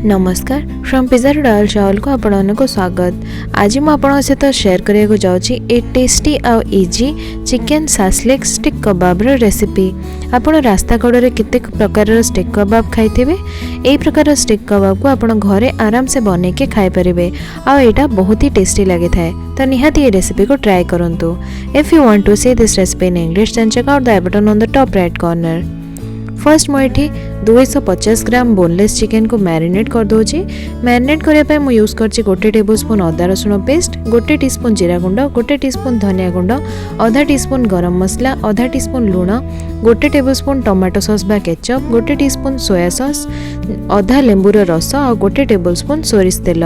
नमस्कार from pizza to डालचावल को आपण को स्वागत। आज मैं आपन सहित शेयर करने जाऊँगी ए टेस्टी आउ इजी चिकेन शाशलिक स्टिक कबाब रेसिपी। आपण रास्ता कड़े केते प्रकार स्टिक कबाब खाइथे, यही प्रकार स्टिक कबाब को आपण घरे आराम से बने के खाई पारे आ एटा बहुत ही टेस्टी लगी थाए। तो निहाती ये रेसिपी को ट्राई करंतु। If you want to see this recipe in English then check out the i button on the top right corner. First मुझे 250 ग्राम बोनलेस चिकेन को मैरिनेट कर दूची। मैरिनेट करने मुझे यूज कर गोटे टेबल स्पून अदा रसुण पेस्ट, गोटे टीस्पून जीरा गुंड, गोटे टीस्पून धनिया गुंड, आधा टीस्पून गरम मसला, आधा टीस्पून लुण, गोटे टेबल स्पून टमाटो सॉस बा केचप, गोटे टीस्पून सोया सॉस, आधा लेंबूर रस और गोटे टेबल स्पून सोरिष तेल।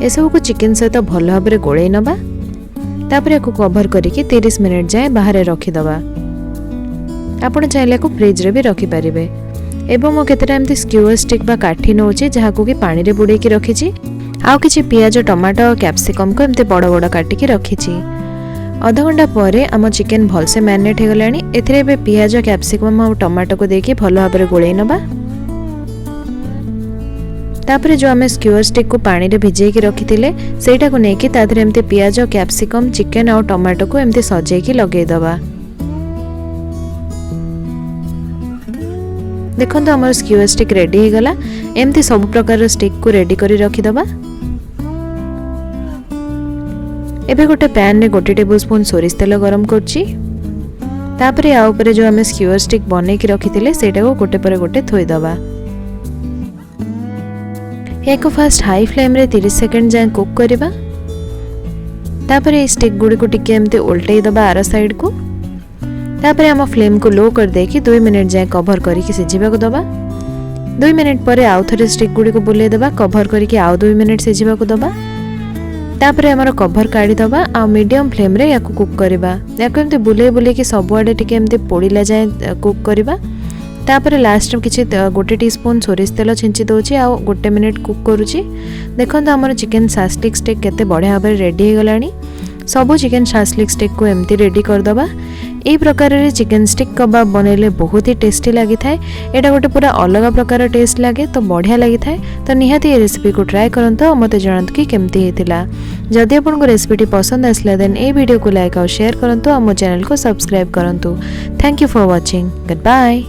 एसबू को चिकेन सहित भल भाव में गोल नवा। तापर कवर करके 30 मिनिट जाए बाहर रखीदबा। आपण चाहे फ्रिज रे भी रखिपारे। एवं मो केतेटा एमती स्क्यूअर स्टिक बा काठी नौचे जहां की पानी रे बुड़े की रखी। आउ किछि पियाज, टमाटो और कैप्सिकम को एमती बड़ बड़ काटी की रखी। आधा घंटा पर आम चिकेन भलसे मैरिनेट हो गलानी। एथिरे बे पियाज, कैप्सिकम और टमाटो को देके भल भाव में गोले नबा। तापरे जो आम स्क्यूअर स्टिक को पानी रे भिजे की रखी सेटा को लेकिन तादरे एमती पियाज, कैप्सिकम, चिकेन और टमाटो को एमती सजे की लगे दबा। देखो तो आम स्क्यूअर स्टिक रेडी हो गला। एमती सब प्रकार स्टिक को रेडी करी रखीदबा। एबे गोटे पैन रे गोटे टेबल स्पून सोरिष तेल गरम करछि। तापरे आ ऊपर जो आम स्क्यूअर स्टिक बने की रखिथिले सेटा को गोटे पर गोटे थोई दबा। एको फास्ट हाई फ्लेम रे 30 सेकंड जाए कुक करबा। तापरे स्टिक गुडी को टिके एमते उल्टेई दबा आर साइड को। तापरे आम फ्लेम को लो कर देकी 2 मिनिट जाए कवर करके सिझिबा को दबा। 2 मिनिट पर आउ थरे स्टिक गुडी को बुले दबा, कवर करके आउ 2 मिनिट सिझिबा को दबा। तापरे हमर कवर काढी दबा आ मीडियम फ्लेम रे याको कुक करबा। याको एमते बुले बुले के सब आडे टिके एमते पोड़ीला जाए कुक करबा। तापरे लास्ट किछि गोटे टीस्पून सोरिष तेल छिंची दोची आ गोटे मिनिट कुक करूची। देखंतु हमर चिकेन शाशलिक स्टिक केते बढ़िया भाबरे रेडी हो गलानी। सबो चिकेन शाशलिक स्टिक को एमती रेडी कर दबा। यही प्रकार रे चिकेन स्टिक कबाब बनैले बहुत ही टेस्टी लगी थाए। एटा गोटे पूरा अलग प्रकार टेस्ट लगे तो बढ़िया लगी थाए। तो निहाती ये रेसिपी को ट्राई करंतु और मते जणांतु कि केमती हेतिला। जदि आपन को रेसिपी पसंद आसला देन ए वीडियो को लाइक और शेयर करंतु और मो चैनल को सब्सक्राइब करंतु। Thank you for watching. Good bye.